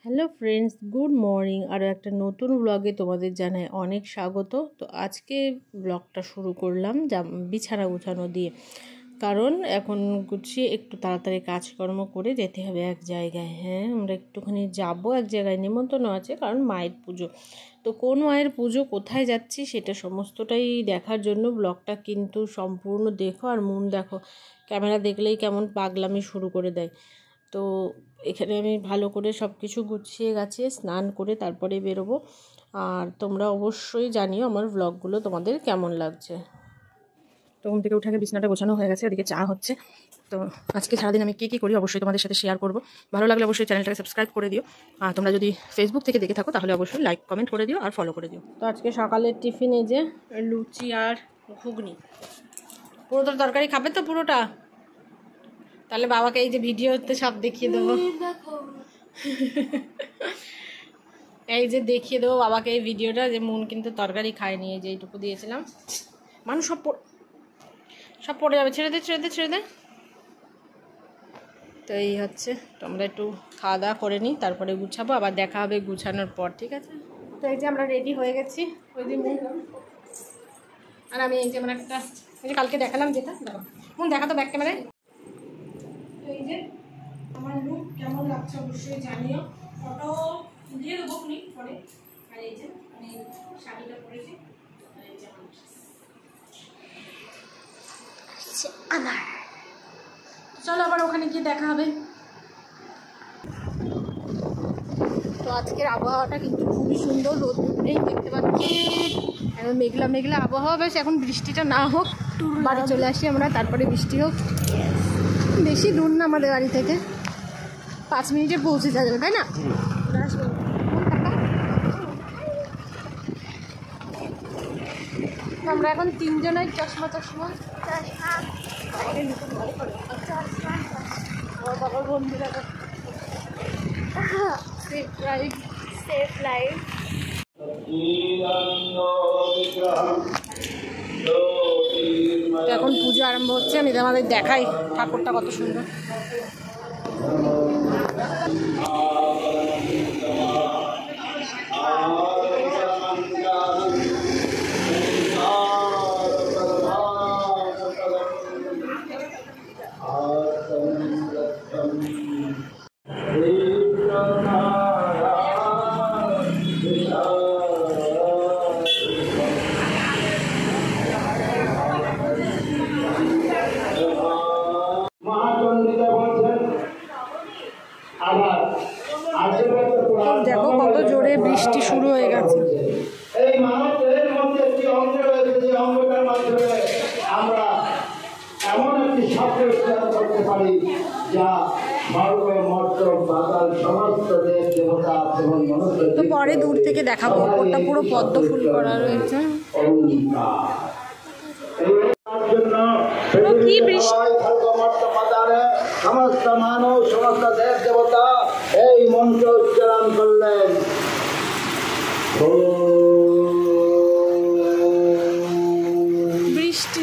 Hello friends, good morning. আরও একটা নতুন ব্লগে তোমাদের জানাই অনেক স্বাগত। তো আজকে ব্লগটা শুরু করলাম বিছানা গুছানো দিয়ে, কারণ এখন গুছিয়ে একটু তাড়াতাড়ি কাজকর্ম করে যেতে হবে এক জায়গায়। হ্যাঁ, আমরা একটুখানি যাব এক জায়গায়, নিমন্ত্রণ আছে, কারণ মায়ের পুজো। তো কোন মায়ের পুজো, কোথায় যাচ্ছি, সেটা সমস্তটাই দেখার জন্য ব্লগটা কিন্তু সম্পূর্ণ দেখো। আর মন দেখো, ক্যামেরা দেখলেই কেমন পাগলামি শুরু করে দেয়। তো এখানে আমি ভালো করে সব কিছু গুছিয়ে গাছিয়ে স্নান করে তারপরে বেরোবো। আর তোমরা অবশ্যই জানিও আমার ব্লগগুলো তোমাদের কেমন লাগছে। তো ঘুম থেকে উঠে বিছানাটা গোছানো হয়ে গেছে, ওদিকে চা হচ্ছে। তো আজকে সারাদিন আমি কী করি অবশ্যই তোমাদের সাথে শেয়ার করবো। ভালো লাগলে অবশ্যই চ্যানেলটাকে সাবস্ক্রাইব করে দিও। আর তোমরা যদি ফেসবুক থেকে দেখে থাকো তাহলে অবশ্যই লাইক কমেন্ট করে দিও আর ফলো করে দিও। তো আজকে সকালের টিফিনে যে লুচি আর ঘুগনি। পুরোটা তরকারি খাবে তো পুরোটা? তাহলে বাবাকে এই যে ভিডিওতে সব দেখিয়ে দেবো, এই যে দেখিয়ে দেবো বাবাকে এই ভিডিওটা, যে মন কিন্তু তরকারি খায়নি, এই যে এইটুকু দিয়েছিলাম। মানুষ সব পড়ে যাবে, ছেড়ে দে। তো এই হচ্ছে, তোমরা একটু খাওয়া দাওয়া করে নিই, তারপরে গুছাবো, আবার দেখা হবে গুছানোর পর, ঠিক আছে? তো এই যে আমরা রেডি হয়ে গেছি, ওই দিন আর আমি এই যে আমার একটা, এই যে কালকে দেখালাম যেটা, দেখো মন দেখা তো ব্যাক ক্যামেরায়। এই যে আমার লুক কেমন লাগছে অবশ্যই জানিও, ফটো দিয়ে দেবো পরে। আর এই যে আমি শাড়িটা পরেছি, আর এই যে আমার চলো আবার ওখানে গিয়ে দেখা হবে। তো আজকের আবহাওয়াটা কিন্তু খুবই সুন্দর, রোদ নেই দেখতে পাচ্ছি, এখন মেঘলা মেঘলা আবহাওয়া। বেশ এখন বৃষ্টিটা না হোক, বাড়ি চলে আসি আমরা, তারপরে বৃষ্টি হোক। বেশি দূর না আমাদের বাড়ি থেকে, 5 মিনিটে পৌঁছে যাবে, তাই না? আমরা এখন 3 জনের চশমা আমার বাবার বন্ধুরা সেফ লাইফ। এখন পুজো আরম্ভ হচ্ছে, আমি তোমাদের দেখাই ঠাকুরটা কত সুন্দর। দেখো কত জোরে বৃষ্টি শুরু হয়ে গেছে। এই মানুষের মধ্যে একটি অঙ্গ রয়েছে, যে অঙ্গটার মাধ্যমে আমরা এমন একটি শব্দ উচ্চারণ করতে পারি যা স্বর্গ মর্ত্য পাতাল সমস্ত দেব দেবতা এবং মনুষ্য। তো পরে দূর থেকে দেখাবো, ওটা পুরো পদ্ম ফুল করা রয়েছে। কি বৃষ্টি, সমস্ত মানব সমস্ত দেব দেবতা এই মন্ত্র উচ্চারণ করলেন। বৃষ্টি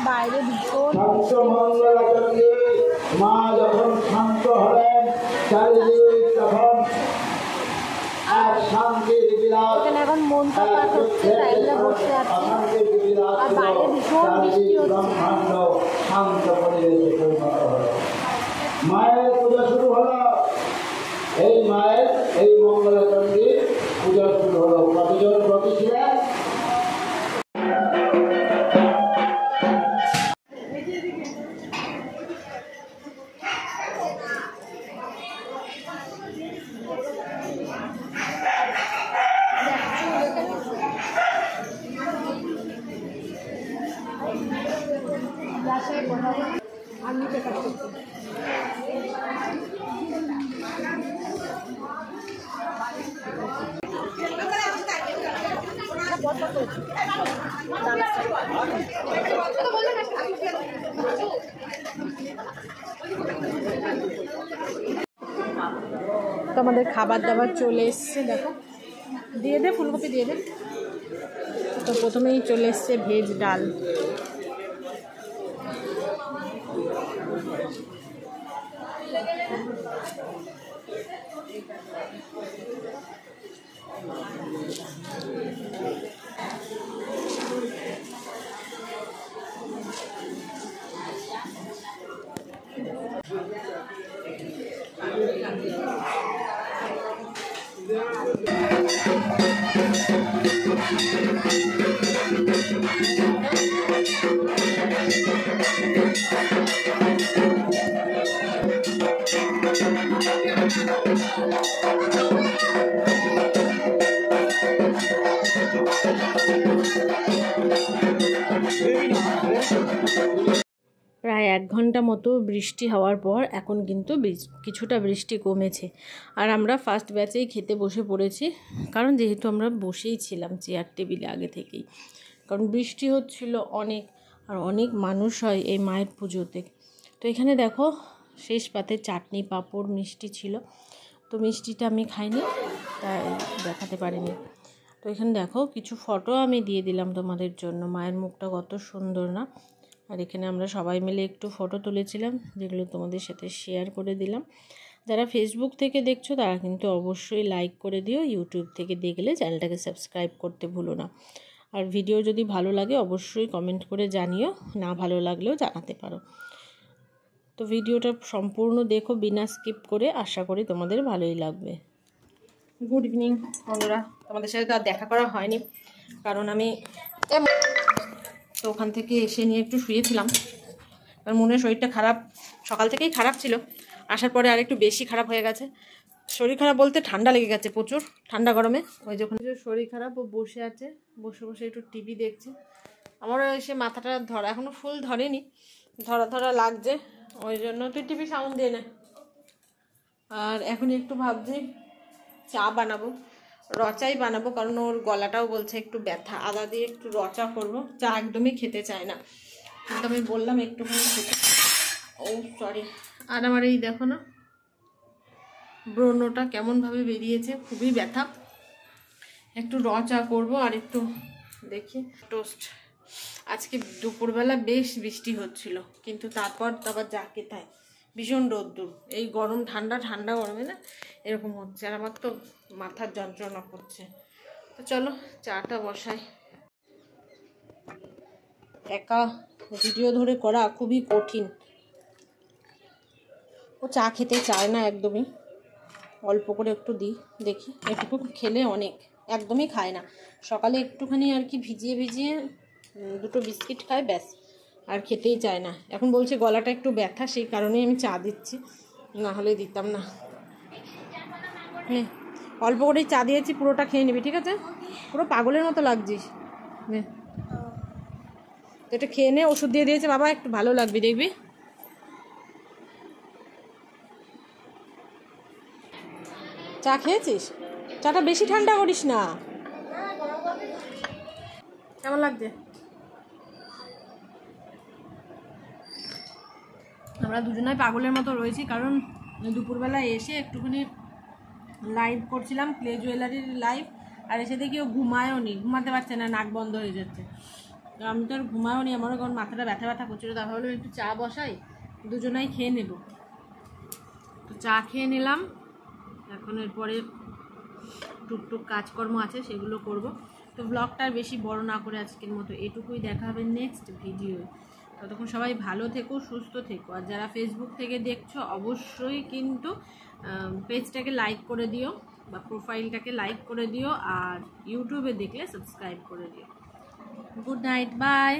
বাইরে মা যখন শান্ত হলেন, চারিদিক তখন এক শান্তির বিরাট, এখন মনটা পাঠ হচ্ছে, তাইলে বসে আছি, আর বাইরে ভীষণ বৃষ্টি হচ্ছে। ব্রহ্মাণ্ড শান্ত পরিবেশে পরিণত হল। মায়ের পূজা শুরু হলো, এই মায়ের এই মঙ্গলাচণ্ডীর পূজা শুরু হলো। কতজন ব্রতী ছিলেন? আমি তো আমাদের খাবার দাবার চলে এসছে, দেখো দিয়ে দে, ফুলকপি দিয়ে দে। তো প্রথমেই চলে এসছে ভেজ ডাল, প্রায় 1 ঘন্টা মতো বৃষ্টি হওয়ার পর এখন কিন্তু কিছুটা বৃষ্টি কমেছে। আর আমরা ফার্স্ট ব্যাচেই খেতে বসে পড়েছি, কারণ যেহেতু আমরা বসেই ছিলাম চেয়ার টেবিলে আগে থেকেই, কারণ বৃষ্টি হচ্ছিল অনেক, আর অনেক মানুষ হয় এই মায়ের পুজোতে। তো এখানে দেখো শেষ পাতে চাটনি, পাঁপড়, মিষ্টি ছিল। তো মিষ্টিটা আমি খাইনি, তাই দেখাতে পারিনি। তো এখানে দেখো কিছু ফটো আমি দিয়ে দিলাম তোমাদের জন্য, মায়ের মুখটা কত সুন্দর না। আর এখানে আমরা সবাই মিলে একটু ফটো তুলেছিলাম, যেগুলো তোমাদের সাথে শেয়ার করে দিলাম। যারা ফেসবুক থেকে দেখছো তারা কিন্তু অবশ্যই লাইক করে দিও, ইউটিউব থেকে দেখলে চ্যানেলটাকে সাবস্ক্রাইব করতে ভুলো না। আর ভিডিও যদি ভালো লাগে অবশ্যই কমেন্ট করে জানিও, না ভালো লাগলেও জানাতে পারো। তো ভিডিওটা সম্পূর্ণ দেখো বিনা স্কিপ করে, আশা করি তোমাদের ভালোই লাগবে। গুড ইভিনিং বন্ধুরা, তোমাদের সাথে তো আর দেখা করা হয়নি, কারণ আমি তো ওখান থেকে এসে নিয়ে একটু শুয়েছিলাম। আর মনে হয় শরীরটা খারাপ, সকাল থেকেই খারাপ ছিল, আসার পরে আর একটু বেশি খারাপ হয়ে গেছে। শরীর খারাপ বলতে ঠান্ডা লেগে গেছে প্রচুর, ঠান্ডা গরমে। ওই যখন শরীর খারাপ, ও বসে আছে, বসে বসে একটু টিভি দেখছে। আমারও এসে মাথাটা ধরা, এখনও ফুল ধরেনি, ধরা ধরা লাগছে, ওই জন্য তুই টিভি সাউন্ড দিয়ে নে। আর এখন একটু ভাবছি চা বানাবো, রচাই বানাবো, কারণ ওর গলাটাও বলছে একটু ব্যথা, আদা দিয়ে একটু রচা করব। চা একদমই খেতে চায় না, কিন্তু আমি বললাম একটুখানি খেতে। ও সরি। আর আমার এই দেখো না ব্রণটা কেমনভাবে বেরিয়েছে, খুবই ব্যথা। একটু রচা করব আর একটু দেখি টোস্ট। আজকে দুপুরবেলা বেশ বৃষ্টি হচ্ছিল, কিন্তু তারপর আবার যাকে তাই ভীষণ রোদ্দুর। এই গরম ঠান্ডা, ঠান্ডা গরমে না এরকম হচ্ছে, আর আমার তো মাথার যন্ত্রণা করছে। তো চলো চাটা বসাই। একা ভিডিও ধরে করা খুবই কঠিন। ও চা খেতে চায় না একদমই, অল্প করে একটু দিই, দেখি এটুকু খেলে অনেক, একদমই খায় না। সকালে একটুখানি আর কি ভিজিয়ে ভিজিয়ে 2টো বিস্কিট খায়, ব্যাস, আর খেতেই চায় না। এখন বলছে গলাটা একটু ব্যথা, সেই কারণেই আমি চা দিচ্ছি, না হলে দিতাম না। হ্যাঁ অল্প করেই চা দিয়েছি, পুরোটা খেয়ে নিবি, ঠিক আছে? পুরো পাগলের মতো লাগছিস। হ্যাঁ এটা খেয়ে নে, ওষুধ দিয়ে দিয়েছে বাবা, একটু ভালো লাগবে দেখবি। চা খেয়েছিস? চাটা বেশি ঠান্ডা করিস না। কেমন লাগছে? আমরা দুজনাই পাগলের মতো রয়েছি, কারণ দুপুরবেলা এসে একটুখানি লাইভ করছিলাম, ক্লে জুয়েলারির লাইভ, আর এসে দেখি ও ঘুমায়ও নি, ঘুমাতে পারছে না, নাক বন্ধ হয়ে যাচ্ছে। তো আমি তো আর ঘুমায়ও নি, আমারও কারণ মাথাটা ব্যথা ব্যথা করছিল। তারপর হলো একটু চা বসাই, দুজনাই খেয়ে নেব। তো চা খেয়ে নিলাম, এখন এরপরে টুকটুক কাজকর্ম আছে সেগুলো করব। তো ব্লগটা বেশি বড় না করে আজকের মতো এটুকুই, দেখা হবে নেক্সট ভিডিও। ততক্ষণ সবাই ভালো থেকো, সুস্থ থেকো। আর যারা ফেসবুক থেকে দেখছো অবশ্যই কিন্তু পেজটাকে লাইক করে দিও, বা প্রোফাইলটাকে লাইক করে দিও, আর ইউটিউবে দেখলে সাবস্ক্রাইব করে দিও। Good night, by.